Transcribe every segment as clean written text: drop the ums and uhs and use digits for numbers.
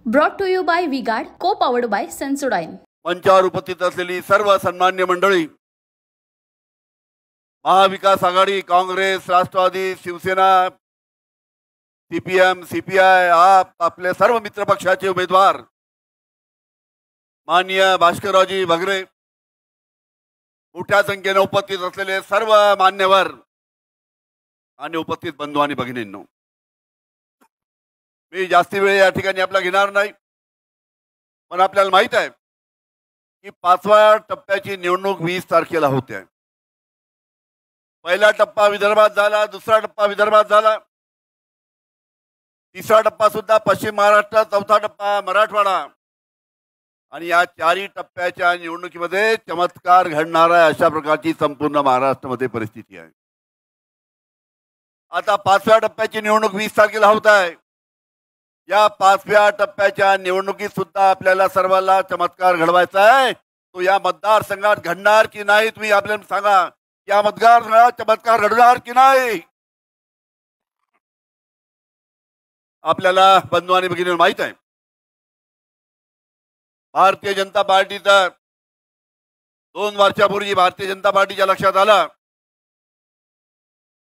Brought to you by V-Guard, co-powered by Sensodyne. मंचावर उपस्थित असलेली सर्व सन्मान्य मंडळी, महाविकास आघाडी, काँग्रेस, राष्ट्रवादी, शिवसेना, सीपीएम, सीपीआय, आप आपले सर्व मित्र पक्षाचे उमेदवार, माननीय भास्कररावजी भगरे, मोठ्या संख्येने उपस्थित असलेले सर्व मान्यवर आणि उपस्थित बंधू आणि भगिनींनो, मी जास्ती वेळ या ठिकाणी आपला घेणार नाही, पण आपल्याला माहित आहे की 5व्या टप्प्याची निवडणूक 20 तारखेला होते. पहिला टप्पा विदर्भात झाला, दुसरा टप्पा विदर्भात झाला, तिसरा टप्पा सुद्धा पश्चिम महाराष्ट्र, चौथा टप्पा मराठवाडा, आणि या चारही टप्प्याच्या निवडणुकीमध्ये चमत्कार घडणार आहे अशा प्रकारची संपूर्ण महाराष्ट्रामध्ये परिस्थिती आहे. आता 5व्या टप्प्याची निवडणूक 20 तारखेला होत आहे. या 5व्या टप्प्याच्या निवडणुकीत सुद्धा आपल्याला सर्वांना चमत्कार घडवायचा आहे. तो या मतदारसंघात घडणार की नाही, तुम्ही आपल्याला सांगा. या मतदारसंघात चमत्कार घडणार की नाही. आपल्याला बंधू आणि भगिनी माहित आहे, भारतीय जनता पार्टीचा 2 वर्षापूर्वी भारतीय जनता पार्टीच्या लक्षात आलं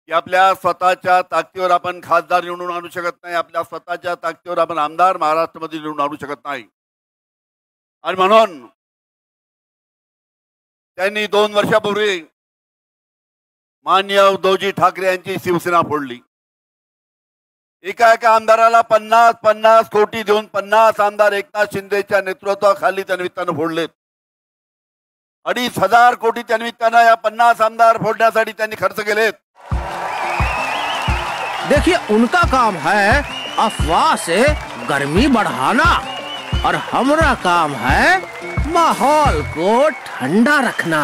की आपल्या स्वतःच्या ताकदीवर आपण खासदार निवडून आणू शकत नाही, आपल्या स्वतःच्या ताकदीवर आपण आमदार महाराष्ट्रामध्ये निवडून आणू शकत नाही. आणि म्हणून त्यांनी 2 वर्षापूर्वी माननीय उद्धवजी ठाकरे यांची शिवसेना फोडली. एका एका आमदाराला 50-50 कोटी देऊन 50 आमदार एकनाथ शिंदेच्या नेतृत्वाखाली त्या निमित्तानं फोडलेत. 2,500 कोटी त्या निमित्तानं या 50 आमदार फोडण्यासाठी त्यांनी खर्च केलेत. देखिए, उनका काम है अफवाह से गर्मी बढ़ाना और हमारा काम है माहौल को ठंडा रखना.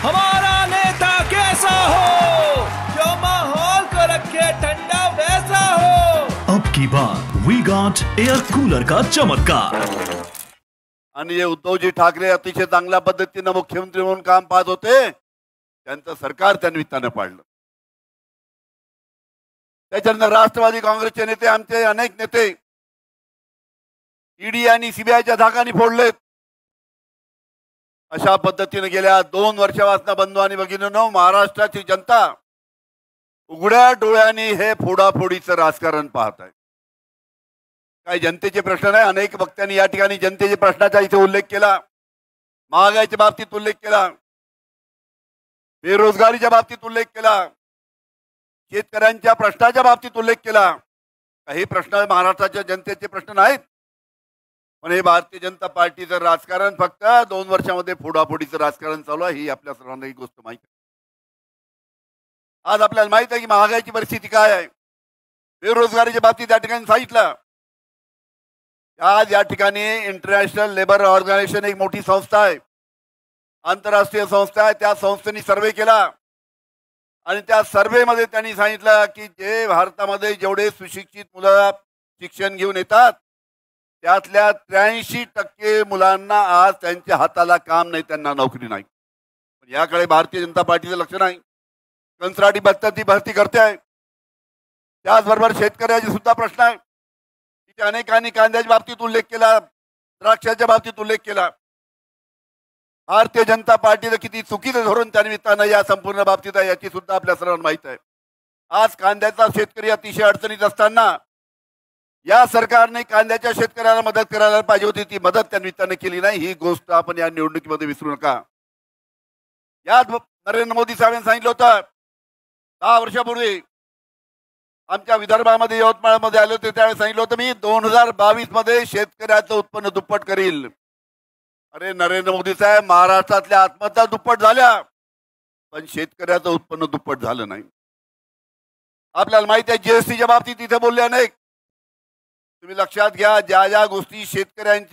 हमारा नेता कैसा हो जो माहौल को रखे ठंडा वैसा हो. अब की बात वी-गार्ड एयर कूलर का चमत्कार. आणि उद्धवजी ठाकरे अतिशय चांगल्या पद्धतीने मुख्यमंत्री म्हणून काम पाहत होते, त्यांचं सरकार त्या निमित्तानं पाडलं. त्याच्यानंतर राष्ट्रवादी काँग्रेसचे नेते, आमचे अनेक नेते ईडी आणि सीबीआयच्या धाकाने फोडलेत. अशा पद्धतीने गेल्या 2 वर्षापासून बंधू आणि भगिनींनो, महाराष्ट्राची जनता उघड्या डोळ्यांनी हे फोडाफोडीचं राजकारण पाहत आहे. काही जनतेचे प्रश्न नाही, अनेक वक्त्यांनी या ठिकाणी जनतेच्या प्रश्नाचा इथे उल्लेख केला, महागाईच्या बाबतीत उल्लेख केला, बेरोजगारीच्या बाबतीत उल्लेख केला, शेतकऱ्यांच्या प्रश्नाच्या बाबतीत उल्लेख केला. काही प्रश्न महाराष्ट्राच्या जनतेचे प्रश्न नाहीत, पण हे भारतीय जनता पार्टीचं राजकारण फक्त 2 वर्षामध्ये फोडाफोडीचं राजकारण चालू आहे, ही आपल्या सर्वांना ही गोष्ट माहिती आहे. आज आपल्याला माहित आहे की महागाईची परिस्थिती काय आहे, बेरोजगारीच्या बाबतीत या ठिकाणी सांगितलं. आज या ठिकाणी इंटरनॅशनल लेबर ऑर्गनायझेशन एक मोठी संस्था आहे, आंतरराष्ट्रीय संस्था आहे. त्या संस्थेने सर्वे केला आणि त्या सर्वेमध्ये त्यांनी सांगितलं की जे भारतामध्ये जेवढे सुशिक्षित मुलं शिक्षण घेऊन येतात त्यातल्या 83% मुलांना आज त्यांच्या हाताला काम नाही, त्यांना नोकरी नाही. पण याकडे भारतीय जनता पार्टीचं लक्ष नाही. कंत्राटी भरती करते आहे. त्याचबरोबर शेतकऱ्याचे सुद्धा प्रश्न आहे. तिथे अनेकांनी कांद्याच्या बाबतीत उल्लेख केला, द्राक्षाच्या बाबतीत उल्लेख केला. भारतीय जनता पार्टीचं किती चुकीचं धोरण त्या निमित्तानं या संपूर्ण बाबतीत आहे याची सुद्धा आपल्या सर्वांना माहित आहे. आज कांद्याचा शेतकरी अतिशय अडचणीत असताना या सरकारने कांद्याच्या शेतकऱ्याला मदत करायला पाहिजे होती, ती मदत त्या निमित्तानं केली नाही. ही गोष्ट आपण या निवडणुकीमध्ये विसरू नका. यात नरेंद्र मोदी साहेबांनी सांगितलं होतं 10 वर्षापूर्वी आमच्या विदर्भामध्ये, यवतमाळमध्ये आले होते, त्यावेळेस सांगितलं होतं मी 2022 मध्ये शेतकऱ्याचं उत्पन्न दुप्पट करील. अरे नरेंद्र मोदी साहेब, महाराष्ट्रातल्या आत्महत्या दुप्पट झाल्या, पण शेतकऱ्याचं उत्पन्न दुप्पट झालं नाही. आपल्याला माहिती आहे जीएसटीच्या बाबतीत तिथे बोलले अनेक. तुम्ही लक्षात घ्या, ज्या ज्या गोष्टी शेतकऱ्यांना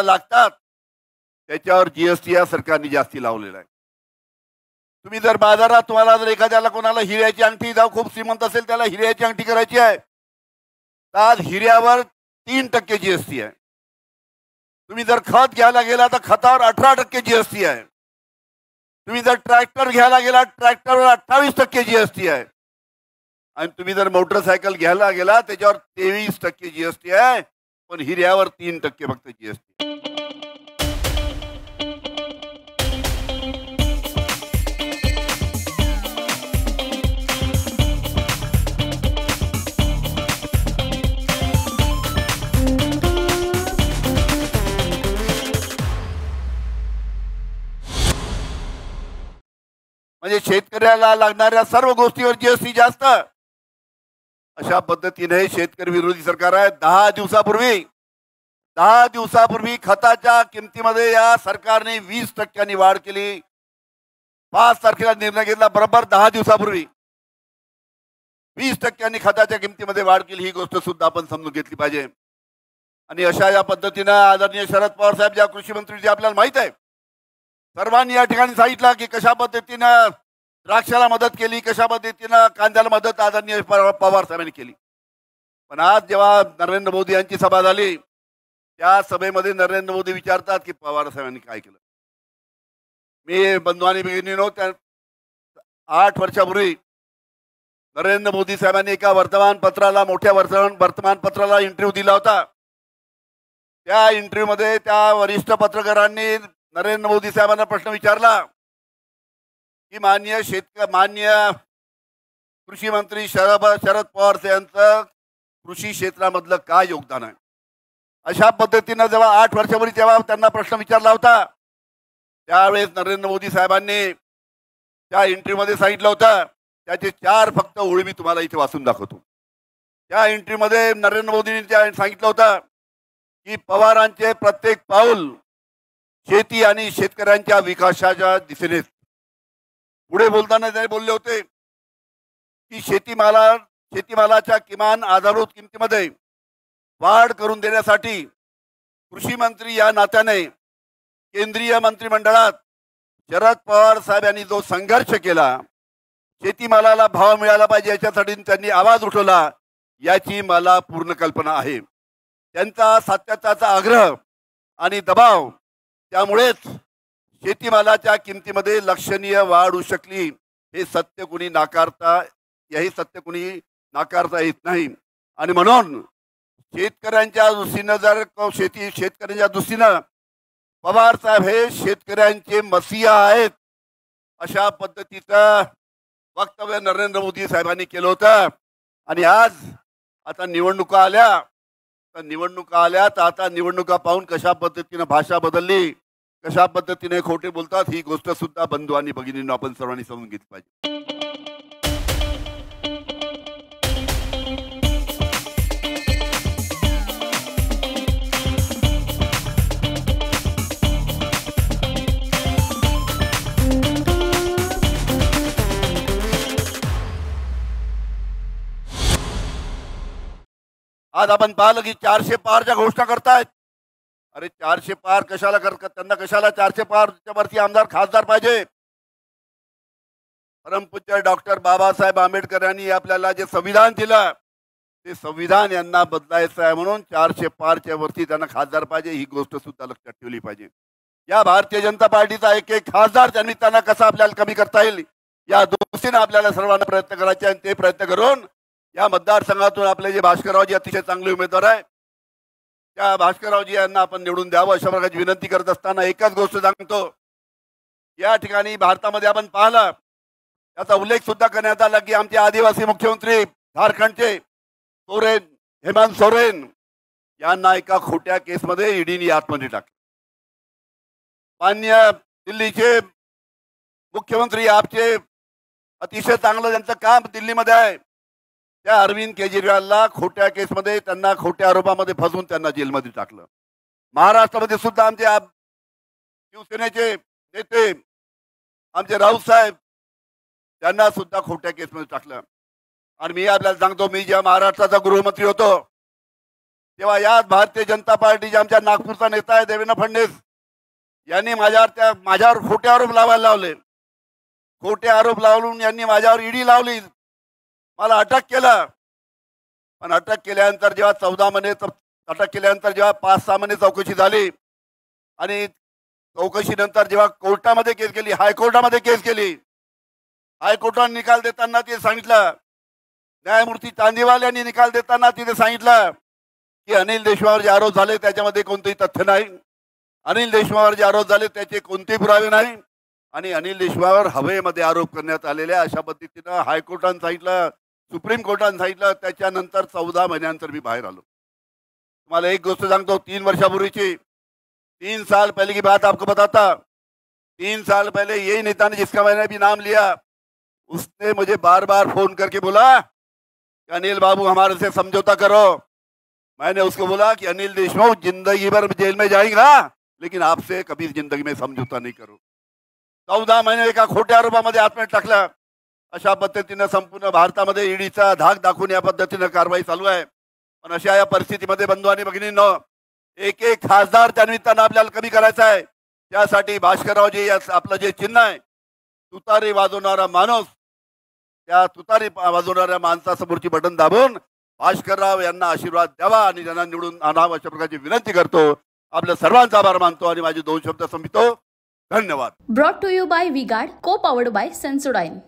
लागतात त्याच्यावर जीएसटी या सरकारने जास्ती लावलेला आहे. तुम्ही जर बाजारात, तुम्हाला जर एखाद्याला कोणाला हिऱ्याची अंगठी, जाऊ खूप श्रीमंत असेल त्याला हिऱ्याची अंगठी करायची आहे, तर आज हिऱ्यावर 3% जीएसटी आहे. तुम्ही जर खत घ्यायला गेला तर खतावर 18% जीएसटी आहे. तुम्ही जर ट्रॅक्टर घ्यायला गेला ट्रॅक्टरवर 28% जीएसटी आहे. आणि तुम्ही जर मोटरसायकल घ्यायला गेला त्याच्यावर 23% जीएसटी आहे, पण हिऱ्यावर 3% फक्त जीएसटी. म्हणजे शेतकऱ्याला लागणाऱ्या सर्व गोष्टीवर जीएसटी जास्त. अशा पद्धतीने शेतकरी विरोधी सरकार आहे. 10 दिवसापूर्वी खताच्या किमतीमध्ये या सरकारने 20% वाढ केली. 5 तारखेला निर्णय घेतला, बरोबर 10 दिवसापूर्वी 20% खताच्या किमतीमध्ये वाढ केली. ही गोष्ट सुद्धा आपण समजून घेतली पाहिजे. आणि अशा या पद्धतीनं आदरणीय शरद पवार साहेब ज्या कृषी मंत्री आपल्याला माहित आहे, सर्वांनी या ठिकाणी सांगितलं की कशा पद्धतीनं द्राक्षाला मदत केली, कशा पद्धतीनं कांद्याला मदत आदरणीय पवार साहेबांनी केली. पण आज जेव्हा नरेंद्र मोदी यांची सभा झाली, त्या सभेमध्ये नरेंद्र मोदी विचारतात की पवार साहेबांनी काय केलं. मी बंधू आणि भगिनींनो, 8 वर्षापूर्वी नरेंद्र मोदी साहेबांनी एका वर्तमानपत्राला, मोठ्या वर्तमानपत्राला इंटरव्ह्यू दिला होता. त्या इंटरव्ह्यूमध्ये त्या वरिष्ठ पत्रकारांनी नरेंद्र मोदी साहेबांना प्रश्न विचारला की माननीय कृषी मंत्री शरद पवार यांचं कृषी क्षेत्रामधलं काय योगदान आहे. अशा पद्धतीनं जेव्हा 8 वर्षापूर्वी तेव्हा त्यांना प्रश्न विचारला होता, त्यावेळेस नरेंद्र मोदी साहेबांनी त्या इंटरव्ह्यूमध्ये सांगितलं होतं, त्याचे 4 फक्त ओळी मी तुम्हाला इथे वाचून दाखवतो. त्या इंटरव्ह्यूमध्ये नरेंद्र मोदींनी सांगितलं होतं की पवारांचे प्रत्येक पाऊल शेती आणि शेतकऱ्यांच्या विकासाच्या दिशेने. पुढे बोलताना ते बोलले होते की शेतीमालाच्या किमान आधारभूत किमतीमध्ये वाढ करून देण्यासाठी कृषी मंत्री या नात्याने केंद्रीय मंत्रिमंडळात शरद पवार साहेब यांनी जो संघर्ष केला, शेतीमालाला भाव मिळाला पाहिजे याच्यासाठी त्यांनी आवाज उठवला, याची मला पूर्ण कल्पना आहे. त्यांचा सातत्याचा आग्रह आणि दबाव, त्यामुळेच शेतीमालाच्या किमतीमध्ये लक्षणीय वाढ होऊ शकली. हे सत्य कुणी नाकारता येत नाही. आणि म्हणून शेतकऱ्यांच्या दृष्टीनं शेतकऱ्यांच्या दृष्टीनं पवार साहेब हे शेतकऱ्यांचे मसीहा आहेत, अशा पद्धतीचं वक्तव्य नरेंद्र मोदी साहेबांनी केलं होतं. आणि आज आता निवडणुका आल्या तर आता निवडणुका पाहून कशा पद्धतीनं भाषा बदलली, कशा पद्धतीने खोटे बोलतात, ही गोष्ट सुद्धा बंधू आणि भगिनींना आपण सर्वांनी समजून घेतली पाहिजे. आज आपण पाहिलं की 400 पारच्या घोषणा करतायत. अरे 400 पार कशाला करतात? त्यांना कशाला 400 पारच्या वरती आमदार खासदार पाहिजे? परमपूज्य डॉक्टर बाबासाहेब आंबेडकर यांनी आपल्याला जे संविधान दिलं, ते संविधान यांना बदलायचं आहे. म्हणून 400 पारच्या वरती त्यांना खासदार पाहिजे, ही गोष्ट सुद्धा लक्षात ठेवली पाहिजे. या भारतीय जनता पार्टीचा एक खासदार त्यांनी त्यांना कसा आपल्याला कमी करता येईल, या दृष्टीने आपल्याला सर्वांना प्रयत्न करायचे. आणि ते प्रयत्न करून या मतदारसंघातून आपले जे भास्कररावजी अतिशय चांगले उमेदवार आहे, त्या भास्कररावजी यांना आपण निवडून द्यावं अशा प्रकारची विनंती करत असताना एकच गोष्ट सांगतो. या ठिकाणी भारतामध्ये आपण पाहिलं, याचा उल्लेख सुद्धा करण्यात आला की आमचे आदिवासी मुख्यमंत्री झारखंडचे हेमंत सोरेन यांना एका खोट्या केसमध्ये ईडीने आतमध्ये टाकले. मान्य दिल्लीचे मुख्यमंत्री आपचे अतिशय चांगलं त्यांचं काम दिल्लीमध्ये आहे, त्या अरविंद केजरीवालला खोट्या केसमध्ये, त्यांना खोट्या आरोपामध्ये फसवून त्यांना जेलमध्ये टाकलं. महाराष्ट्रामध्ये सुद्धा आमचे शिवसेनेचे नेते आमचे राऊत साहेब, त्यांना सुद्धा खोट्या केसमध्ये टाकलं. आणि मी आपल्याला सांगतो, मी जेव्हा महाराष्ट्राचा गृहमंत्री होतो तेव्हा याच भारतीय जनता पार्टीचे आमच्या नागपूरचा नेता आहे देवेंद्र फडणवीस यांनी माझ्यावर खोटे आरोप लावायला लावले. खोटे आरोप लावून यांनी माझ्यावर ईडी लावली, मला अटक केलं. पण अटक केल्यानंतर जेव्हा 14 महिने अटक केल्यानंतर जेव्हा 5-6 महिने चौकशी झाली आणि चौकशीनंतर जेव्हा कोर्टामध्ये केस केली, हायकोर्टामध्ये केस केली, हायकोर्टाने निकाल देताना ते सांगितलं न्यायमूर्ती चांदीवाल यांनी निकाल देताना तिथे सांगितलं की अनिल देशमुखवर जे आरोप झाले त्याच्यामध्ये कोणतेही तथ्य नाही, अनिल देशमुखवर जे आरोप झाले त्याचे कोणतेही पुरावे नाही आणि अनिल देशमुखवर हवेमध्ये आरोप करण्यात आलेल्या अशा पद्धतीनं हायकोर्टानं सांगितलं, सुप्रीम कोर्टानं सांगितलं. त्याच्यानंतर 14 महिन्यानंतर मी बाहेर आलो. तुम्हाला एक गोष्ट सांगतो, 3 वर्षापूर्वीची, 3 साल पहले की बात आपको बताता. 3 साल पहले यही नेता ने जिसका मैंने भी नाम लिया, उसने मुझे बार बार फोन करके बोला कि अनिल बाबू हमारे से समझौता करो. मैंने उसको बोला कि अनिल देशमुख जिंदगी भर जेल में जाएगा लेकिन आपसे कभी जिंदगी में समझौता नहीं करू. 14 महिने एका खोट्या आरोपामध्ये आत्महत्या टाकला. अशा पद्धतीनं संपूर्ण भारतामध्ये ईडीचा धाक दाखवून या पद्धतीनं कारवाई चालू आहे. पण अशा या परिस्थितीमध्ये बंधू आणि भगिनींनो, एक एक खासदार त्या निमित्तानं आपल्याला कमी करायचा आहे. त्यासाठी भास्कररावजी आपलं जे चिन्ह आहे, तुतारी वाजवणारा माणूस, त्या तुतारी वाजवणाऱ्या माणसासमोरची बटन दाबून भास्करराव यांना आशीर्वाद द्यावा आणि त्यांना निवडून आणावं अशा प्रकारची विनंती करतो. आपल्या सर्वांचा आभार मानतो आणि माझे 2 शब्द संपतो. धन्यवाद. Brought to you bye V-Guard, को पॉवर्ड बाय सेन्सोडाइन.